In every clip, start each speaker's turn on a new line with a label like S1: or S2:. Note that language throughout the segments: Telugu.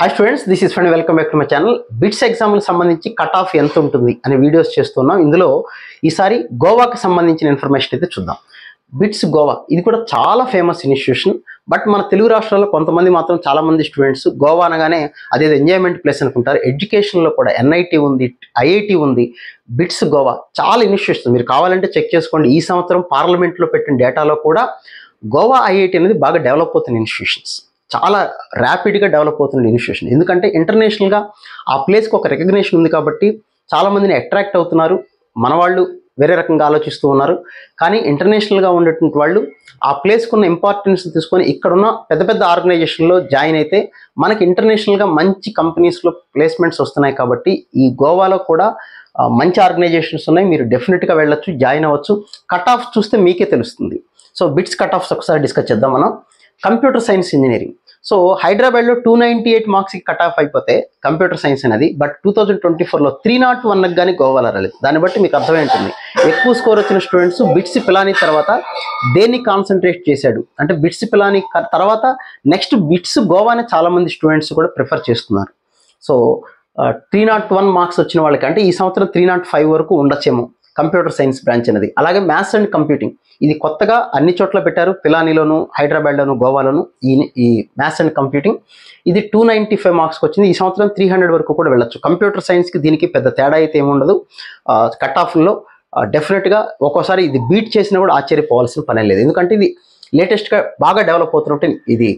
S1: Hi students, this is fund. Welcome back to my channel. Bits ఎగ్జామ్కి సంబంధించి కట్ ఆఫ్ ఎంత ఉంటుంది అనే వీడియోస్ చేస్తున్నాం. ఇందులో ఈసారి గోవాకి సంబంధించిన ఇన్ఫర్మేషన్ అయితే చూద్దాం. బిట్స్ గోవా ఇది కూడా చాలా ఫేమస్ ఇన్స్టిట్యూషన్. బట్ మన తెలుగు రాష్ట్రాల్లో కొంతమంది మాత్రం చాలామంది స్టూడెంట్స్ గోవా అనగానే అదేదో ఎంజాయ్మెంట్ ప్లేస్ అనుకుంటారు. ఎడ్యుకేషన్లో కూడా ఎన్ఐటి ఉంది, ఐఐటి ఉంది. బిట్స్ గోవా చాలా ఇన్స్టిట్యూషన్ మీరు కావాలంటే చెక్ చేసుకోండి. ఈ సంవత్సరం పార్లమెంట్లో పెట్టిన డేటాలో కూడా గోవా ఐఐటి అనేది బాగా డెవలప్ అవుతున్న ఇన్స్టిట్యూషన్స్, చాలా ర్యాపిడ్గా డెవలప్ అవుతున్న ఇన్స్టిట్యూషన్. ఎందుకంటే ఇంటర్నేషనల్గా ఆ ప్లేస్కి ఒక రికగ్నేషన్ ఉంది కాబట్టి చాలామందిని అట్రాక్ట్ అవుతున్నారు. మన వాళ్ళు వేరే రకంగా ఆలోచిస్తూ ఉన్నారు. కానీ ఇంటర్నేషనల్గా ఉండేటువంటి వాళ్ళు ఆ ప్లేస్కి ఉన్న ఇంపార్టెన్స్ తీసుకొని ఇక్కడున్న పెద్ద పెద్ద ఆర్గనైజేషన్లో జాయిన్ అయితే మనకి ఇంటర్నేషనల్గా మంచి కంపెనీస్లో ప్లేస్మెంట్స్ వస్తున్నాయి. కాబట్టి ఈ గోవాలో కూడా మంచి ఆర్గనైజేషన్స్ ఉన్నాయి. మీరు డెఫినెట్గా వెళ్ళొచ్చు, జాయిన్ అవ్వచ్చు. కట్ ఆఫ్ చూస్తే మీకే తెలుస్తుంది. సో బిట్స్ కట్ ఆఫ్స్ ఒకసారి డిస్కస్ చేద్దాం మనం. Computer science engineering. సో హైదరాబాద్లో 298 మార్క్స్కి కట్ ఆఫ్ అయిపోతే కంప్యూటర్ సైన్స్ అనేది, బట్ 2024లో 301 కానీ గోవాలో రాలేదు. దాన్ని బట్టి మీకు అర్థమైంటుంది ఎక్కువ స్కోర్ వచ్చిన స్టూడెంట్స్ బిట్స్ పిలానీ తర్వాత దేన్ని కాన్సన్ట్రేట్ చేశాడు అంటే బిట్స్ పిలానీ తర్వాత నెక్స్ట్ బిట్స్ గోవానే చాలామంది స్టూడెంట్స్ కూడా ప్రిఫర్ చేస్తున్నారు. సో 301 మార్క్స్ వచ్చిన వాళ్ళకి అంటే ఈ సంవత్సరం 305 వరకు ఉండొచ్చేమో కంప్యూటర్ సైన్స్ బ్రాంచ్ అనేది. అలాగే మ్యాథ్స్ అండ్ కంప్యూటింగ్ ఇది కొత్తగా అన్ని చోట్ల పెట్టారు, పిలానీలోను, హైదరాబాద్లోను, గోవాలోను. ఈ మ్యాథ్స్ అండ్ కంప్యూటింగ్ ఇది 295 మార్క్స్కి వచ్చింది. ఈ సంవత్సరం 300 వరకు కూడా వెళ్ళొచ్చు. కంప్యూటర్ సైన్స్కి దీనికి పెద్ద తేడా అయితే ఏముండదు. కట్ ఆఫ్లో డెఫినెట్గా ఒక్కోసారి ఇది బీట్ చేసినా కూడా ఆశ్చర్యపోవాల్సిన పని లేదు. ఎందుకంటే ఇది లేటెస్ట్గా బాగా డెవలప్ అవుతుంటే ఇది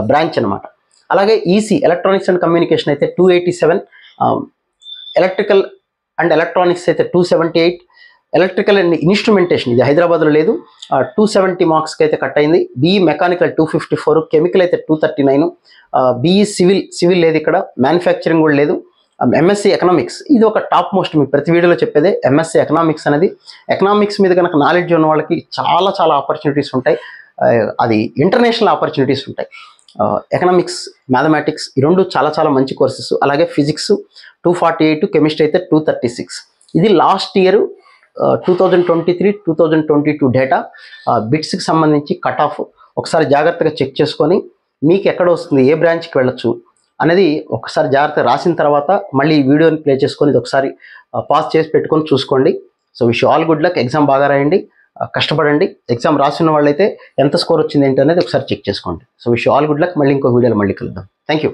S1: బ్రాంచ్ అనమాట. అలాగే ఈసీ ఎలక్ట్రానిక్స్ అండ్ కమ్యూనికేషన్ అయితే 287, ఎలక్ట్రికల్ అండ్ ఎలక్ట్రానిక్స్ అయితే 278, ఎలక్ట్రికల్ అండ్ ఇన్స్ట్రుమెంటేషన్ ఇది హైదరాబాద్లో లేదు, 270 మార్క్స్కి అయితే కట్ అయింది. బీఈ మెకానికల్ 254, కెమికల్ అయితే 239, బీఈ సివిల్ లేదు, ఇక్కడ మ్యానుఫ్యాక్చరింగ్ కూడా లేదు. ఎంఎస్సీ ఎకనామిక్స్ ఇది ఒక టాప్ మోస్ట్, మీ ప్రతి వీడియోలో చెప్పేదే. ఎంఎస్సీ ఎకనామిక్స్ అనేది ఎకనామిక్స్ మీద కనుక నాలెడ్జ్ ఉన్న వాళ్ళకి చాలా చాలా ఆపర్చునిటీస్ ఉంటాయి. అది ఇంటర్నేషనల్ ఆపర్చునిటీస్ ఉంటాయి. ఎకనామిక్స్, మ్యాథమెటిక్స్ ఈ రెండు చాలా చాలా మంచి కోర్సెస్. అలాగే ఫిజిక్స్ 248, కెమిస్ట్రీ అయితే 236. ఇది లాస్ట్ ఇయర్ 2023-2022 డేటా. బిట్స్కి సంబంధించి కట్ ఆఫ్ ఒకసారి జాగ్రత్తగా చెక్ చేసుకొని మీకు ఎక్కడ వస్తుంది, ఏ బ్రాంచ్కి వెళ్ళొచ్చు అనేది ఒకసారి జాగ్రత్తగా రాసిన తర్వాత మళ్ళీ ఈ వీడియోని ప్లే చేసుకొని ఇది ఒకసారి పాస్ చేసి పెట్టుకొని చూసుకోండి. So wish all good luck. Exam బాగా రాయండి, కష్టపడండి. ఎగ్జామ్ రాసిన వాళ్ళైతే ఎంత స్కోర్ వచ్చింది ఏంటి అనేది ఒకసారి చెక్ చేసుకోండి. So wish all good luck. మళ్ళీ ఇంకో వీడియోలో మళ్ళీ కలుద్దాం. Thank you.